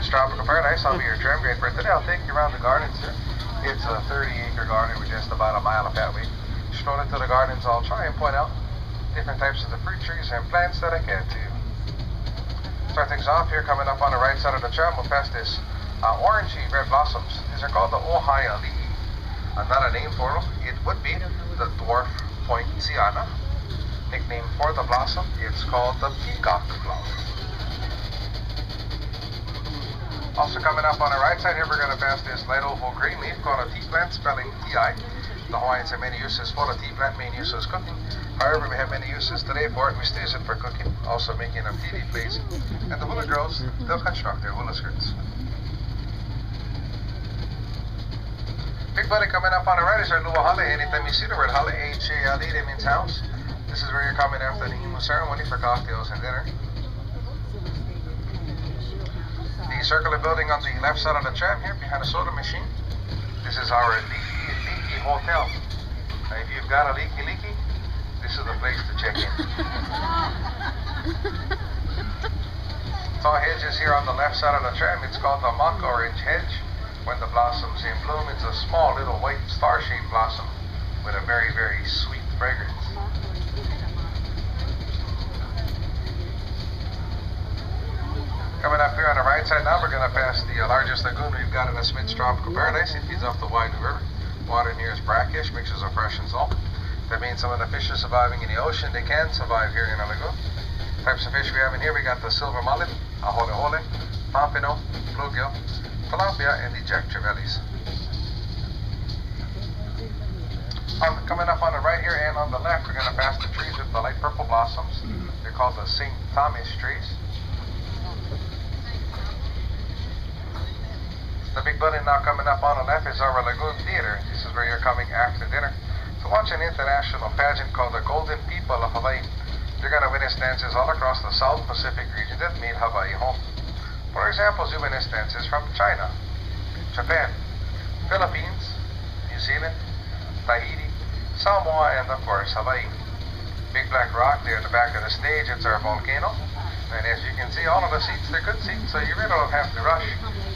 Tropical Paradise. I'll be your tram guide for today. I'll take you around the gardens here. It's a 30-acre garden with just about a mile of pathway. Stroll into the gardens, I'll try and point out different types of the fruit trees and plants that I can to you. Start things off here, coming up on the right side of the tram, we'll pass this orangey red blossoms. These are called the Ohio Lii. Another name for them, it would be the dwarf poinciana. Nickname for the blossom, it's called the peacock flower. Also coming up on the right side here, we're going to pass this light oval green leaf called a tea plant, spelling T-I. The Hawaiians have many uses for the tea plant, main use is cooking. However, we have many uses today for it. We still use it for cooking, also making a TV plays. And the hula girls, they'll construct their hula skirts. Big buddy coming up on the right is our Luau Hale. Anytime you see the word Hale, H-A-L-E, that means house. This is where you're coming after the Imu ceremony for cocktails and dinner. The circular building on the left side of the tram here, behind the soda machine. This is our Leaky Hotel. Now, if you've got a leaky, this is the place to check in. Tall hedges here on the left side of the tram. It's called the mock orange hedge. When the blossom's in bloom, it's a small little white star-shaped blossom with a very, very sweet fragrance. Coming up here on the right side now, we're going to pass the largest lagoon we've got in the Smith Tropical Paradise. It feeds off the Waianu River. Water in here is brackish, mixtures of fresh and salt. That means some of the fish are surviving in the ocean. They can survive here in a lagoon. Types of fish we have in here, we got the silver mullet, ahole, pompano, bluegill, tilapia, and the jack trevellis. Coming up on the right here and on the left, we're going to pass the trees with the light purple blossoms. They're called the St. Thomas trees. The big building now coming up on the left is our Lagoon Theater. This is where you're coming after dinner to watch an international pageant called the Golden People of Hawaii. You're going to witness dances all across the South Pacific region that made Hawaii home. For example, you witness dances from China, Japan, Philippines, New Zealand, Tahiti, Samoa, and of course Hawaii. Big black rock there in the back of the stage, it's our volcano. And as you can see, all of the seats, they're good seats, so you really don't have to rush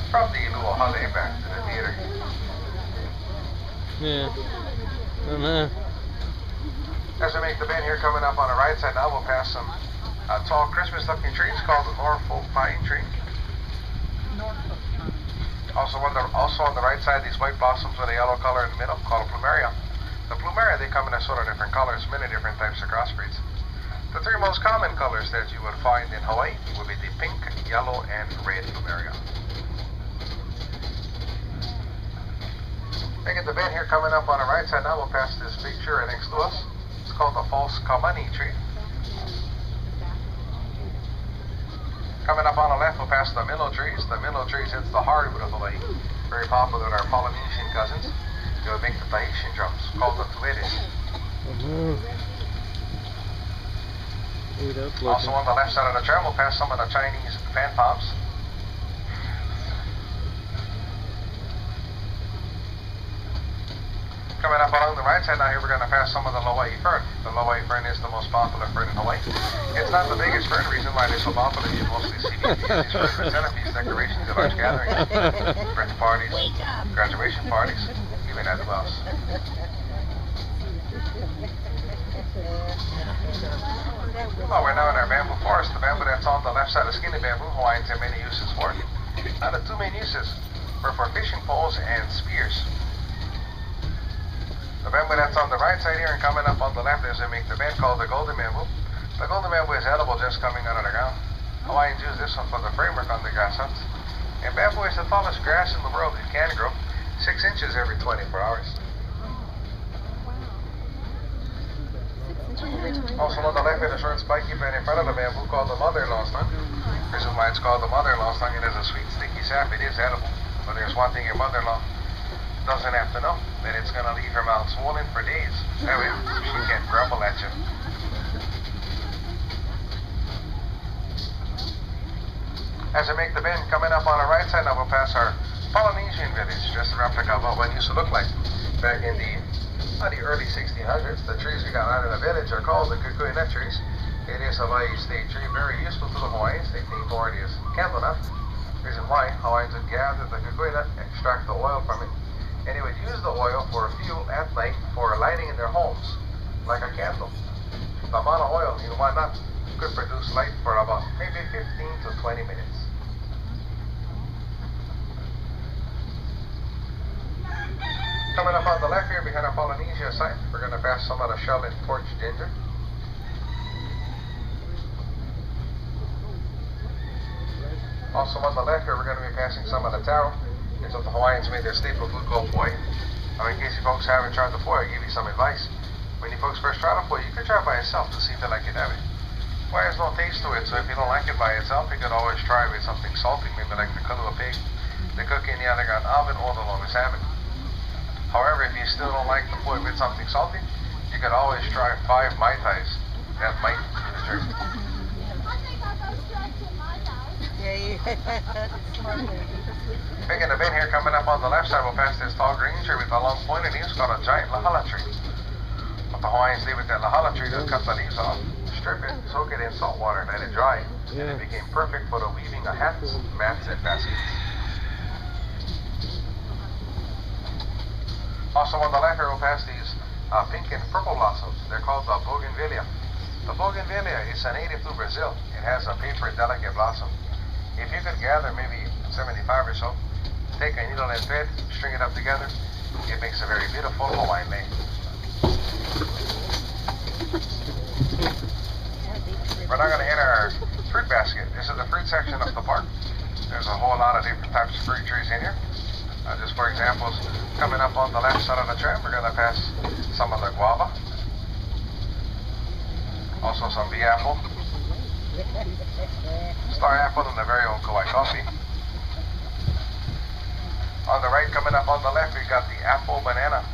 from the Luau Hale back to the theater. Yeah. As we make the bend here, coming up on the right side now, we'll pass some tall Christmas-looking trees called the Norfolk pine tree. Also on the right side, these white blossoms with a yellow color in the middle, called plumeria. The plumeria, they come in a sort of different colors, many different types of crossbreeds. The three most common colors that you would find in Hawaii would be the pink, yellow, and red plumeria. Making the bend here, coming up on the right side now, we'll pass this big tree right next to us. It's called the false kamani tree. Coming up on the left, we'll pass the minnow trees. The minnow trees, it's the hardwood of Hawaii. Very popular with our Polynesian cousins. They would make the Tahitian drums, called the tuedes. Also on the left side of the tram, we'll pass some of the Chinese fan palms. Coming up along the right side now here, we're going to pass some of the Hawaii fern. The Hawaii fern is the most popular fern in Hawaii. It's not the biggest fern. The reason why it is so popular is you mostly see these fern for centerpiece decorations at large gatherings, birthday parties, graduation parties, even at the bus. Well, we're now in our bamboo forest. The bamboo that's on the left side is skinny bamboo. Hawaiians have many uses for it. Now the two main uses were for fishing poles and spears. The bamboo that's on the right side here and coming up on the left is we make the bend called the golden bamboo. The golden bamboo is edible just coming out of the ground. Hawaiians use this one for the framework on the grass huts. And bamboo is the tallest grass in the world. It can grow 6 inches every 24 hours. Also on the left is a short spiky bend in front of the bamboo called the mother-in-law stung. The reason why it's called the mother-in-law stung, it has a sweet sticky sap. It is edible. But there's one thing your mother-in-law doesn't have to know, that it's going to leave her mouth swollen for days. That way she can't grumble at you. As we make the bend, coming up on the right side now, we'll pass our Polynesian village, just a replica of what it used to look like back in the early 1600s. The trees we got out in the village are called the kukuy nut trees. It is a Hawaii state tree, very useful to the Hawaiians. They name for it is candle nut. Reason why Hawaiians would gather the kakuina, extract the oil from it, and they would use the oil for fuel at night for lighting in their homes, like a candle. The amount of oil in one nut could produce light for about maybe 15 to 20 minutes. Coming up on the left here behind our Polynesia site, we're going to pass some of the shell and torch ginger. Also on the left here, we're going to be passing some of the taro. It's what the Hawaiians made their staple food called poi. Now, in case you folks haven't tried the poi, I'll give you some advice. When you folks first try the poi, you can try it by yourself to see if you like it have it. Poi has no taste to it, so if you don't like it by itself, you can always try it with something salty, maybe like the kalua pig, the cookie in the other gun oven, or the longa salmon. However, if you still don't like the poi with something salty, you can always try 5 Mai Tais. That might do the trick. Picking the bin here, coming up on the left side, we'll pass this tall green tree with a long pointed leaves called a giant lahala tree. What the Hawaiians did with that lahala tree, they'll cut the leaves off, strip it, soak it in salt water, let it dry, and it became perfect for the weaving of hats, mats, and baskets. Also on the left here, we'll pass these pink and purple blossoms. They're called the bougainvillea. The bougainvillea is a native to Brazil. It has a paper delicate blossom. If you could gather maybe 75 or so, take a needle and thread, string it up together, it makes a very beautiful Hawaiian lei. We're now going to enter our fruit basket. This is the fruit section of the park. There's a whole lot of different types of fruit trees in here. Just for examples, coming up on the left side of the tram, we're going to pass some of the guava, also some bee apple, star apple, and the very own Kauai coffee. On the right, coming up on the left, we got the apple banana,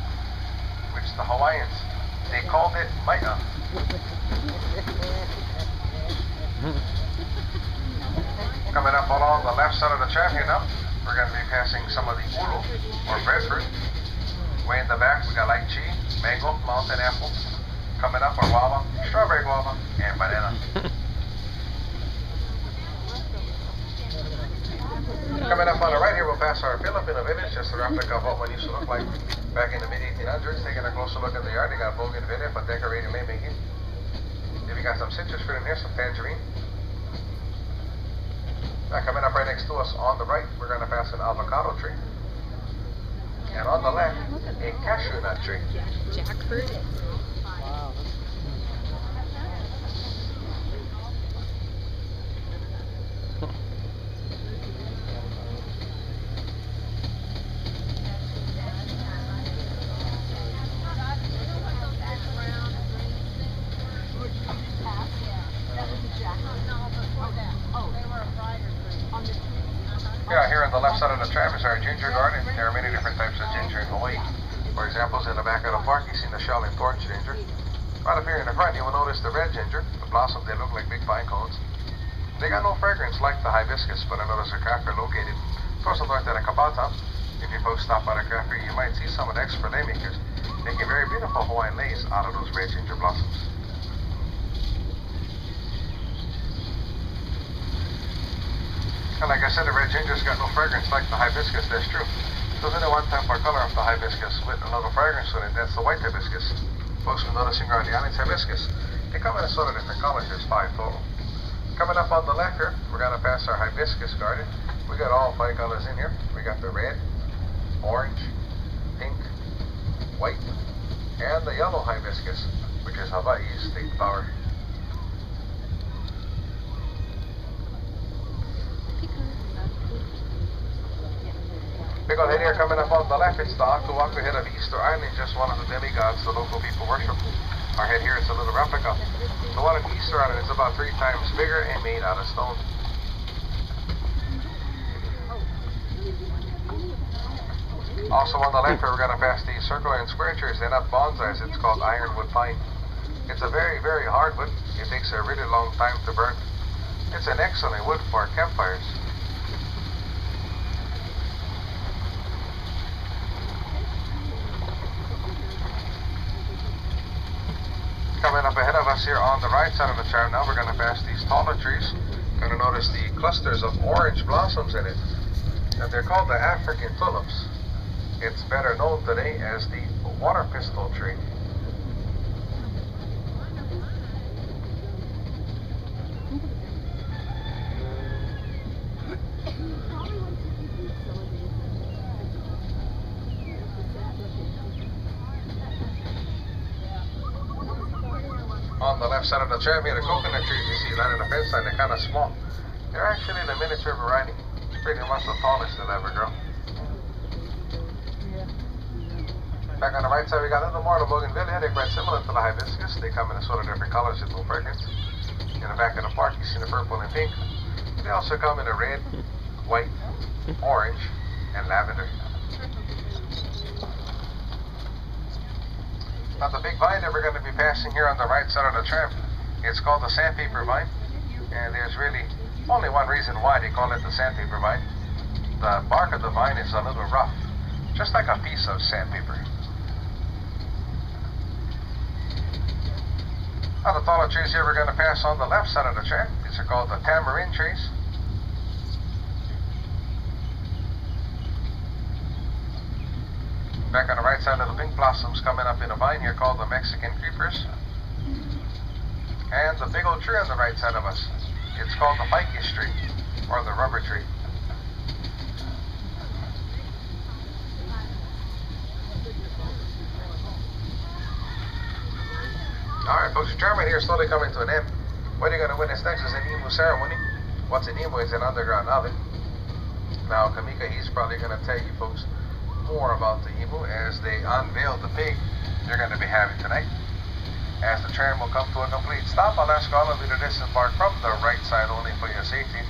which the Hawaiians, they called it maia. Coming up along the left side of the tram here now, we're going to be passing some of the ulo, or breadfruit. Way in the back, we got lychee, mango, mountain apple. Coming up are guava, strawberry guava, and banana. Coming up on the right here, we'll pass our Filipino village, just a replica of what one used to look like back in the mid-1800s. Taking a closer look in the yard, they got bougainvillea for decorating maymaking. If you got some citrus fruit in here, some tangerine. Now coming up right next to us on the right, we're going to pass an avocado tree. And on the left, a cashew nut tree. Jackfruit. Wow. Yeah, here on the left side of the tram is our ginger garden. There are many different types of ginger in Hawaii. For example, in the back of the park, you see the shell and torch ginger. Right up here in the front, you will notice the red ginger. The blossoms, they look like big pine cones. They got no fragrance like the hibiscus, but I notice a cracker located close north of the Kapaa. If you folks stop by the cracker, you might see some of the expert lei makers making very beautiful Hawaiian leis out of those red ginger blossoms. And like I said, the red ginger's got no fragrance like the hibiscus, that's true. There's only one type or color of the hibiscus with a little fragrance in it, that's the white hibiscus. Folks will noticing around the islands hibiscus, they come in a sort of different colors, there's 5 total. Coming up on the left here, we're going to pass our hibiscus garden. We got all 5 colors in here. We got the red, orange, pink, white, and the yellow hibiscus, which is Hawaii's state flower. Big old head here coming up on the left, it's the Aku Aku head of Easter Island, just one of the demigods the local people worship. Our head here is a little replica. The one of Easter Island is about 3 times bigger and made out of stone. Also on the left here, we're going to pass the circular and square trees. They're not bonsais, it's called ironwood pine. It's a very, very hard wood. It takes a really long time to burn. It's an excellent wood for campfires. Coming up ahead of us here on the right side of the tram now, we're going to pass these taller trees. Going to notice the clusters of orange blossoms in it, and they're called the African tulips. It's better known today as the water pistol tree. On the left side of the tram here, the coconut trees you see lining the fence line, they're kind of small. They're actually the miniature variety. It's pretty much the tallest they'll ever grow. Back on the right side, we got a little more of the bougainvillea. They're quite similar to the hibiscus. They come in a sort of different colors with no fragrance. In the back of the park, you see the purple and pink. They also come in a red, white, orange, and lavender. Now the big vine that we're going to be passing here on the right side of the tram, it's called the sandpaper vine, and there's really only one reason why they call it the sandpaper vine. The bark of the vine is a little rough, just like a piece of sandpaper. Now the taller trees here we're going to pass on the left side of the tram. These are called the tamarind trees. Back on the right side, little pink blossoms coming up in a vine here called the Mexican creepers. And the big old tree on the right side of us, it's called the ficus tree, or the rubber tree. Alright folks, the tram right here is slowly coming to an end. What you're going to witness next is an imu ceremony. What's an imu is an underground oven. Now Kamika, he's probably going to tell you folks more about the imu as they unveil the pig they're going to be having tonight. As the tram will come to a complete stop, I'll ask all of you to disembark from the right side only for your safety.